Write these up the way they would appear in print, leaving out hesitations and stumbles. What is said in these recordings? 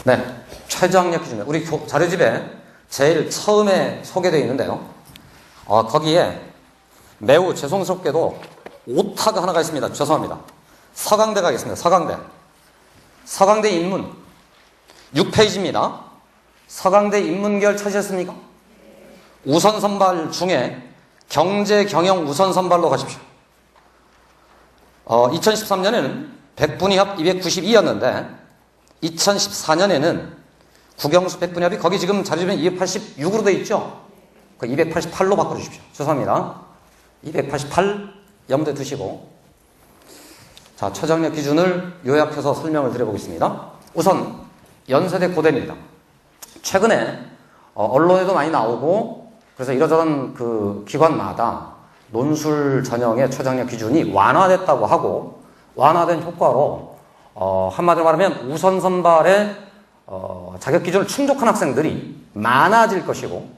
네, 최저학력 기준. 우리 자료집에 제일 처음에 소개되어 있는데요. 거기에 매우 죄송스럽게도 오타가 하나가 있습니다. 죄송합니다. 서강대 가겠습니다. 서강대. 서강대 인문 6페이지입니다. 서강대 인문계열 찾으셨습니까? 우선 선발 중에 경제 경영 우선 선발로 가십시오. 2013년에는 백분위합 292였는데 2014년에는 국영수 백분위합이 거기 지금 자료집에 286으로 되어 있죠? 그 288로 바꿔주십시오. 죄송합니다. 288 염두에 두시고. 자, 최저학력 기준을 요약해서 설명을 드려보겠습니다. 우선 연세대 고대입니다. 최근에 언론에도 많이 나오고 그래서 이러저런 그 기관마다 논술 전형의 최저학력 기준이 완화됐다고 하고 완화된 효과로 한마디로 말하면 우선 선발의 자격 기준을 충족한 학생들이 많아질 것이고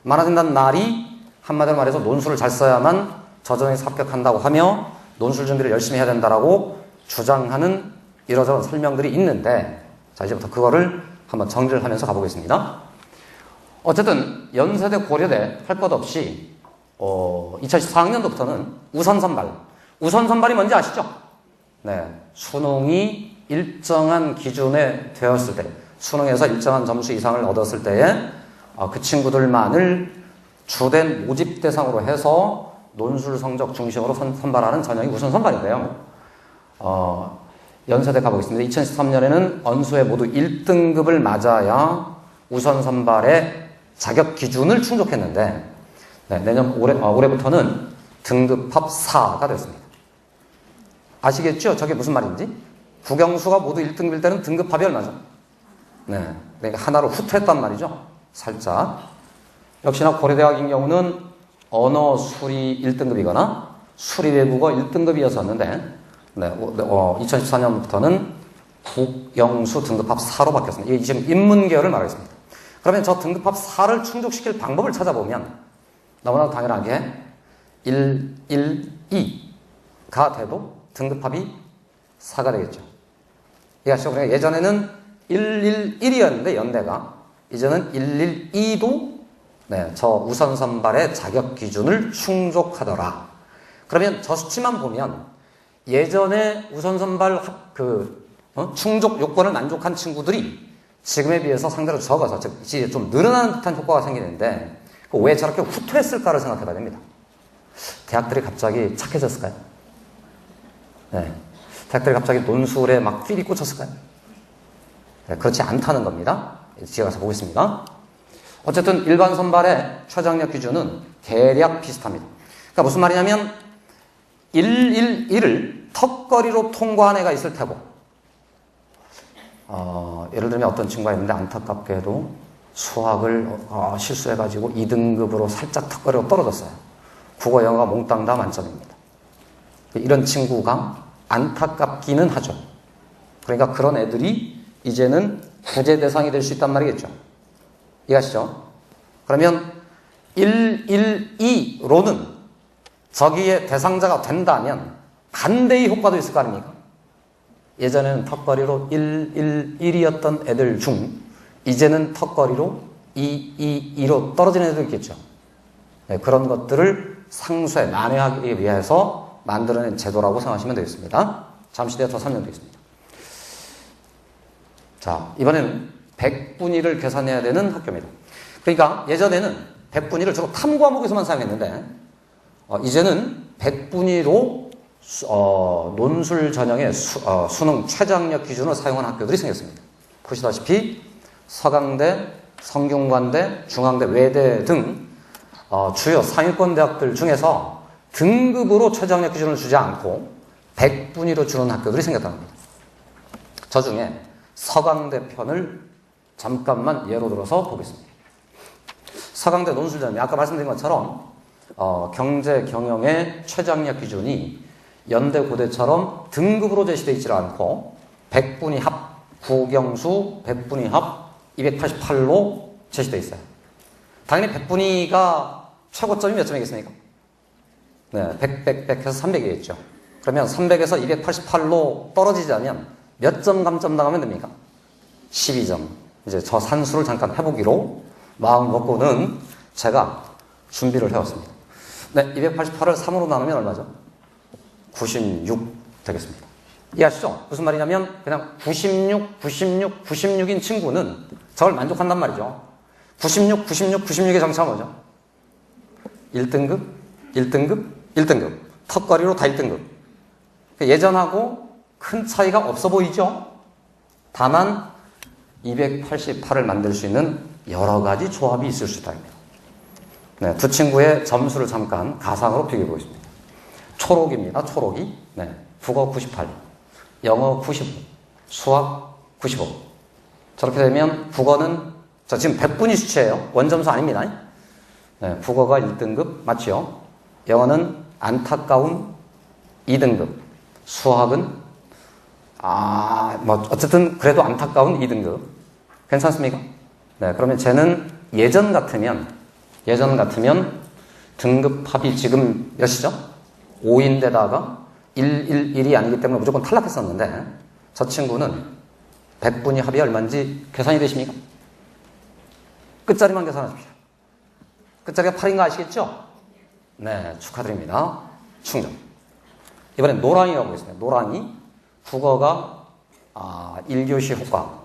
많아진다는 말이 한마디로 말해서 논술을 잘 써야만 저전에서 합격한다고 하며 논술 준비를 열심히 해야 된다라고 주장하는 이러저런 설명들이 있는데 자 이제부터 그거를 한번 정리를 하면서 가보겠습니다. 어쨌든 연세대 고려대 할 것 없이 2014학년도부터는 우선 선발이 뭔지 아시죠? 네, 수능이 일정한 기준에 되었을 때 수능에서 일정한 점수 이상을 얻었을 때에 그 친구들만을 주된 모집 대상으로 해서 논술 성적 중심으로 선발하는 전형이 우선 선발인데요. 연세대 가보겠습니다. 2013년에는 언수에 모두 1등급을 맞아야 우선 선발의 자격 기준을 충족했는데 네, 올해부터는 등급합 4가 됐습니다. 아시겠죠? 저게 무슨 말인지? 국영수가 모두 1등급일 때는 등급합이 얼마죠? 네, 그러니까 하나로 후퇴했단 말이죠. 살짝. 역시나 고려대학인 경우는 언어 수리 1등급이거나 수리 외국어 1등급이었었는데 네, 2014년부터는 국영수 등급합 4로 바뀌었습니다. 이게 지금 인문계열을 말하겠습니다. 그러면 저 등급합 4를 충족시킬 방법을 찾아보면 너무나도 당연하게 1, 1, 2가 돼도 등급합이 4가 되겠죠. 이해하시죠? 그러니까 예전에는 1, 1, 1이었는데 연대가 이제는 1, 1, 2도 네, 저 우선 선발의 자격 기준을 충족하더라. 그러면 저 수치만 보면 예전에 우선 선발 충족 요건을 만족한 친구들이 지금에 비해서 상대로 적어서 즉 이제 좀 늘어나는 듯한 효과가 생기는데 왜 저렇게 후퇴했을까를 생각해 봐야 됩니다. 대학들이 갑자기 착해졌을까요? 네. 대학들이 갑자기 논술에 막 필이 꽂혔을까요? 네, 그렇지 않다는 겁니다. 뒤에 가서 보겠습니다. 어쨌든 일반 선발의 최저학력 기준은 대략 비슷합니다. 그러니까 무슨 말이냐면 111을 턱걸이로 통과한 애가 있을 테고 예를 들면 어떤 친구가 있는데 안타깝게도 수학을 실수해가지고 2등급으로 살짝 턱걸이로 떨어졌어요. 국어 영어가 몽땅 다 만점입니다. 이런 친구가 안타깝기는 하죠. 그러니까 그런 애들이 이제는 구제 대상이 될 수 있단 말이겠죠. 이해하시죠? 그러면 112로는 저기에 대상자가 된다면 반대의 효과도 있을 거 아닙니까? 예전에는 턱걸이로 111이었던 애들 중 이제는 턱걸이로 222로 떨어지는 애도 있겠죠. 네, 그런 것들을 상쇄, 만회하기 위해서 만들어낸 제도라고 생각하시면 되겠습니다. 잠시 뒤에 더 설명드리겠습니다. 자, 이번에는 백분위를 계산해야 되는 학교입니다. 그러니까 예전에는 백분위를 주로 탐 과목에서만 사용했는데 이제는 백분위로 논술 전형의 수능 최저학력 기준을 사용하는 학교들이 생겼습니다. 보시다시피 서강대, 성균관대, 중앙대, 외대 등 주요 상위권 대학들 중에서 등급으로 최저학력 기준을 주지 않고 백분위로 주는 학교들이 생겼다는 겁니다. 저 중에 서강대 편을 잠깐만 예로 들어서 보겠습니다. 서강대 논술 전형, 아까 말씀드린 것처럼 경제 경영의 최저학력 기준이 연대 고대처럼 등급으로 제시되어 있지 않고 백분위 합, 국영수 백분위 합 288로 제시되어 있어요. 당연히 백분위가 최고점이 몇 점이겠습니까? 네, 100 해서 300이겠죠. 그러면 300에서 288로 떨어지자면 몇 점 감점 나가면 됩니까? 12점. 이제 저 산수를 잠깐 해보기로 마음 먹고는 제가 준비를 해왔습니다. 네, 288을 3으로 나누면 얼마죠? 96 되겠습니다. 이해하시죠? 무슨 말이냐면 그냥 96인 친구는 저걸 만족한단 말이죠. 96의 정체가 뭐죠? 1등급, 1등급, 1등급. 턱걸이로 다 1등급. 예전하고 큰 차이가 없어 보이죠? 다만 288을 만들 수 있는 여러 가지 조합이 있을 수 있다는 거예요. 네, 두 친구의 점수를 잠깐 가상으로 비교해 보겠습니다. 초록입니다. 초록이. 네, 국어 98, 영어 95, 수학 95. 저렇게 되면 국어는 지금 100분위 수치예요. 원점수 아닙니다. 네, 국어가 1등급 맞죠? 영어는 안타까운 2등급, 수학은 어쨌든 그래도 안타까운 2등급. 괜찮습니까? 네, 그러면 쟤는 예전 같으면 등급합이 지금 몇이죠? 5인데다가 111이 아니기 때문에 무조건 탈락했었는데 저 친구는 100분위 합이 얼마인지 계산이 되십니까? 끝자리만 계산하십시오. 끝자리가 8인 거 아시겠죠? 네, 축하드립니다. 충전. 이번엔 노랑이라고 보겠습니다. 노랑이 국어가 1교시 효과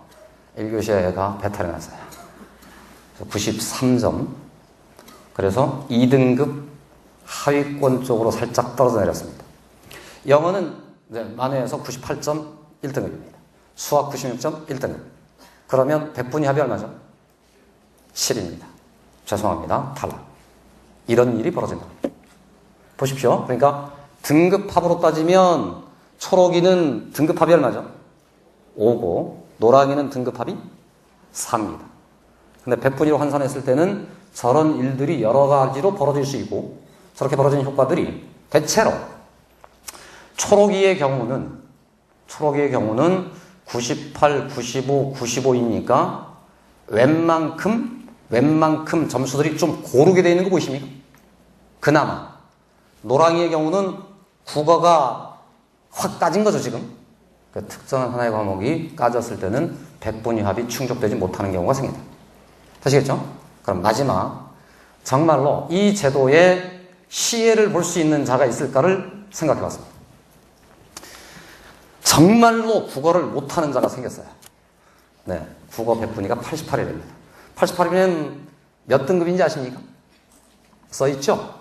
1교시가 배탈이 났어요. 93점. 그래서 2등급 하위권 쪽으로 살짝 떨어져 내렸습니다. 영어는 만회에서 98점 1등급입니다. 수학 96점 1등급. 그러면 100분위 합이 얼마죠? 7입니다. 죄송합니다. 탈락. 이런 일이 벌어진다. 보십시오. 그러니까 등급합으로 따지면 초록이는 등급합이 얼마죠? 5고 노랑이는 등급합이 4입니다. 근데 100분위로 환산했을 때는 저런 일들이 여러 가지로 벌어질 수 있고 저렇게 벌어지는 효과들이 대체로 초록이의 경우는 98, 95, 95이니까 웬만큼 점수들이 좀 고르게 되어 있는 거 보이십니까? 그나마 노랑이의 경우는 국어가 확 까진 거죠 지금. 그 특정한 하나의 과목이 까졌을 때는 100분위 합이 충족되지 못하는 경우가 생긴다. 되시겠죠? 그럼 마지막 정말로 이 제도의 시혜를 볼 수 있는 자가 있을까를 생각해 봤습니다. 정말로 국어를 못하는 자가 생겼어요. 네, 국어 100분위가 88이 됩니다. 88이면 몇 등급인지 아십니까? 써있죠?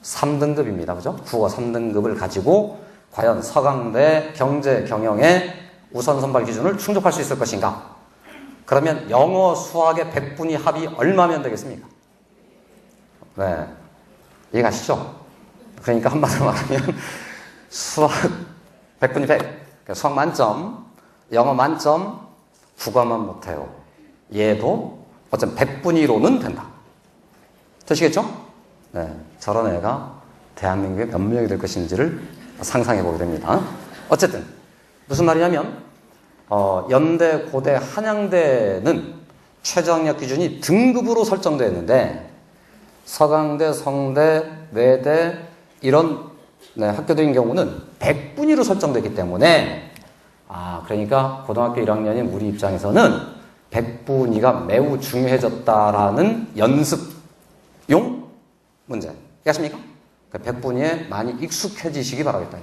3등급입니다. 그죠? 국어 3등급을 가지고 과연 서강대 경제 경영의 우선 선발 기준을 충족할 수 있을 것인가? 그러면 영어 수학의 100분위 합이 얼마면 되겠습니까? 네, 이해가시죠? 그러니까 한마디로 말하면 수학 100분위 100, 수학 만점, 영어 만점, 국어만 못해요. 얘도 어쨌든 100분위로는 된다. 되시겠죠? 네, 저런 애가 대한민국에 몇 명이 될 것인지를 상상해 보게 됩니다. 어쨌든 무슨 말이냐면 연대, 고대, 한양대는 최저학력 기준이 등급으로 설정되어 있는데 서강대, 성대, 외대 이런 학교들인 경우는 100분위로 설정되기 때문에 그러니까 고등학교 1학년인 우리 입장에서는 100분위가 매우 중요해졌다라는 연습용 문제. 이해하십니까? 100분위에 많이 익숙해지시기 바라겠다.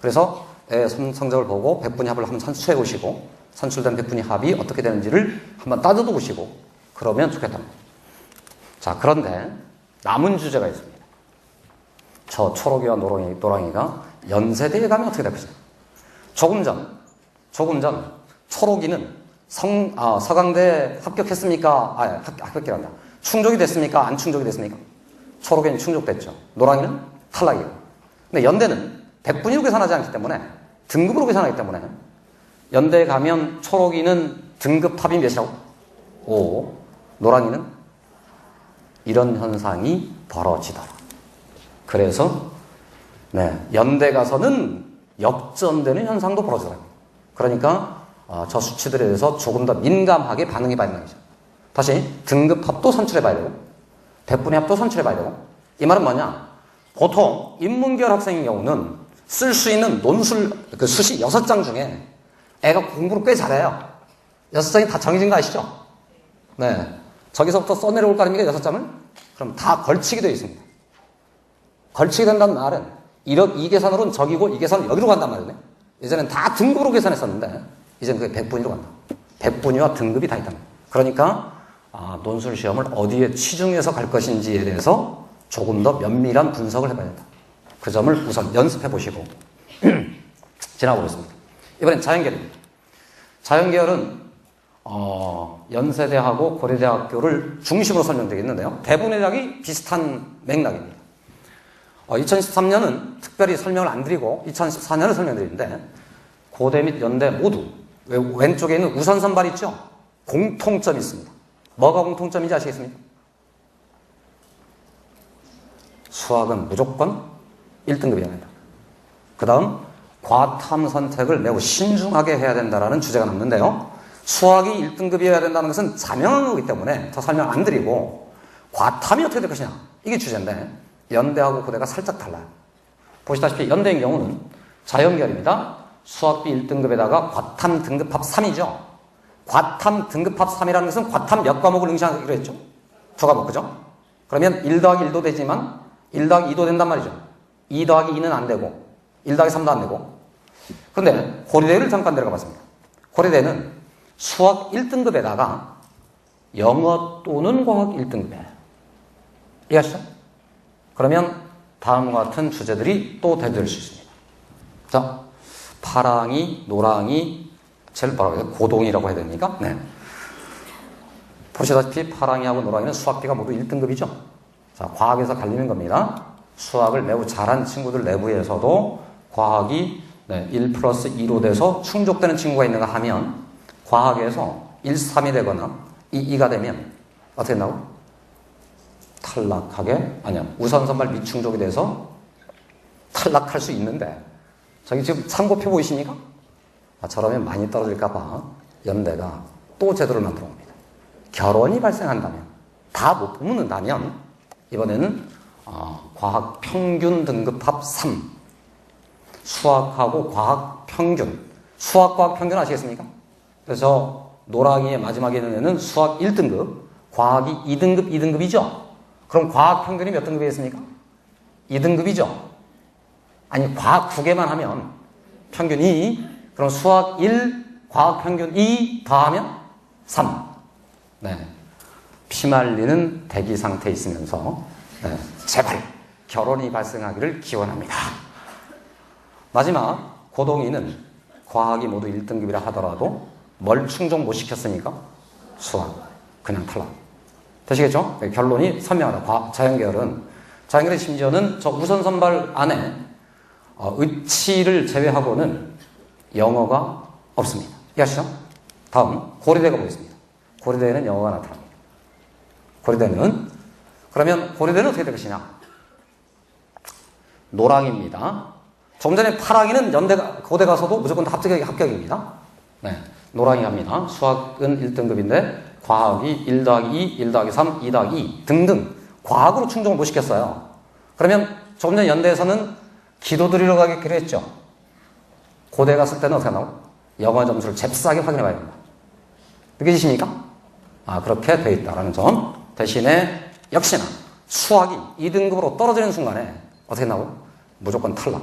그래서 성적을 보고 100분위 합을 한번 산출해 보시고 산출된 100분위 합이 어떻게 되는지를 한번 따져도 보시고 그러면 좋겠답니다. 자, 그런데 남은 주제가 있습니다. 저 초록이와 노랑이가 연세대에 가면 어떻게 될 것인가? 조금 전 초록이는 서강대 합격했습니까? 합격이란다. 충족이 됐습니까? 안 충족이 됐습니까? 초록이는 충족됐죠. 노랑이는 탈락이고. 근데 연대는 100분위로 계산하지 않기 때문에 등급으로 계산하기 때문에 연대에 가면 초록이는 등급합이 몇이라고? 5. 노랑이는 이런 현상이 벌어지더라. 그래서 연대 가서는 역전되는 현상도 벌어지더라고요. 그러니까 저 수치들에 대해서 조금 더 민감하게 반응해 봐야 되는 거죠. 다시 등급합도 산출해 봐야 되고 100분위 합도 산출해 봐야 되고. 이 말은 뭐냐? 보통 인문계열 학생인 경우는 쓸 수 있는 논술 수시 6장 중에 애가 공부를 꽤 잘해요. 6장이 다 정해진 거 아시죠? 네. 저기서부터 써내려올 거 아닙니까? 6장을? 그럼 다 걸치게 되어 있습니다. 걸치게 된다는 말은 이 계산으로는 저기고 이 계산은 여기로 간단 말이네. 예전엔 다 등급으로 계산했었는데 이제는 그게 백분위로 간다. 백분위와 등급이 다 있다. 그러니까 논술 시험을 어디에 치중해서 갈 것인지에 대해서 조금 더 면밀한 분석을 해봐야 된다. 그 점을 우선 연습해 보시고 지나가보겠습니다. 이번엔 자연계열입니다. 자연계열은 연세대하고 고려대학교를 중심으로 설명되겠는데요. 대부분의 대학이 비슷한 맥락입니다. 2013년은 특별히 설명을 안 드리고 2014년을 설명드리는데 고대 및 연대 모두 왼쪽에 있는 우선선발 있죠? 공통점이 있습니다. 뭐가 공통점인지 아시겠습니까? 수학은 무조건 1등급이어야 된다. 그 다음 과탐 선택을 매우 신중하게 해야 된다는 주제가 남는데요. 수학이 1등급이어야 된다는 것은 자명한 거기 때문에 더 설명 안 드리고 과탐이 어떻게 될 것이냐 이게 주제인데 연대하고 고대가 살짝 달라요. 보시다시피 연대인 경우는 자연계열입니다. 수학비 1등급에다가 과탐 등급합 3이죠. 과탐 등급합 3이라는 것은 과탐 몇 과목을 응시하기로 했죠? 2과목, 그죠? 그러면 1 더하기 1도 되지만 1 더하기 2도 된단 말이죠. 2 더하기 2는 안 되고 1 더하기 3도 안 되고. 그런데 고려대를 잠깐 내려가 봤습니다. 고려대는 수학 1등급에다가 영어 또는 과학 1등급이에요. 이해하시죠? 그러면 다음과 같은 주제들이 또 대두될 수 있습니다. 자, 파랑이, 노랑이, 제일 뭐라고 해야 돼요? 고동이라고 해야 됩니까? 네. 보시다시피 파랑이하고 노랑이는 수학비가 모두 1등급이죠. 자, 과학에서 갈리는 겁니다. 수학을 매우 잘한 친구들 내부에서도 과학이 1 플러스 2로 돼서 충족되는 친구가 있는가 하면 과학에서 1, 3이 되거나 2, 2가 되면 어떻게 된다고? 탈락하게? 아니야. 우선선발 미충족이 돼서 탈락할 수 있는데 저기 지금 참고표 보이십니까? 저러면 많이 떨어질까봐 연대가 또 제도를 만들어 옵니다. 결원이 발생한다면 다 못 뽑는다면 이번에는 과학 평균 등급합 3 수학하고 과학 평균 수학 과학 평균 아시겠습니까? 그래서 노랑이의 마지막에 있는 애는 수학 1등급 과학이 2등급 2등급이죠? 그럼 과학 평균이 몇 등급이겠습니까? 2등급이죠? 아니 과학 두 개만 하면 평균 2 그럼 수학 1 과학 평균 2 더하면 3 네. 피말리는 대기 상태에 있으면서 제발 결혼이 발생하기를 기원합니다. 마지막 고동이는 과학이 모두 1등급이라 하더라도 뭘 충족 못 시켰으니까 수학 그냥 탈락. 되시겠죠? 결론이 선명하다. 자연계열은 심지어는 저 우선 선발 안에 의치를 제외하고는 영어가 없습니다. 이해하시죠? 다음 고려대가 보겠습니다. 고려대에는 영어가 나타납니다. 그러면 고려대는 어떻게 될 것이냐? 노랑입니다. 조금 전에 파랑이는 고대 가서도 무조건 합격입니다. 네, 노랑이 합니다. 수학은 1등급인데 과학이 1 더하기 2, 1 더하기 3, 2 더하기 2 등등 과학으로 충족을 못 시켰어요. 그러면 조금 전 연대에서는 기도 드리러 가기로 했죠. 고대 갔을 때는 어떻게 하나요? 영어 점수를 잽싸게 확인해 봐야 됩니다. 느껴지십니까? 그렇게 돼 있다라는 점. 대신에 역시나 수학이 2등급으로 떨어지는 순간에 어떻게 나오고? 무조건 탈락.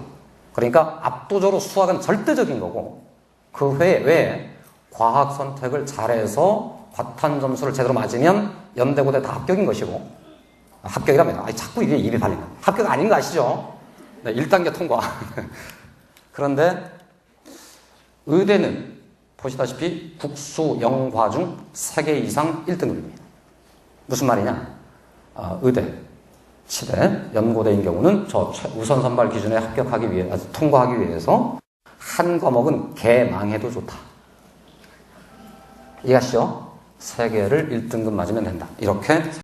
그러니까 압도적으로 수학은 절대적인 거고 그 외에 과학 선택을 잘해서 과탐 점수를 제대로 맞으면 연대, 고대 다 합격인 것이고 합격이라면 자꾸 이게 입이 발린다. 합격 아닌 거 아시죠? 네, 1단계 통과. 그런데 의대는 보시다시피 국수, 영과 중 3개 이상 1등급입니다. 무슨 말이냐? 의대, 치대, 연고대인 경우는 저 우선 선발 기준에 통과하기 위해서 한 과목은 개망해도 좋다. 이해하시죠? 3개를 1등급 맞으면 된다. 이렇게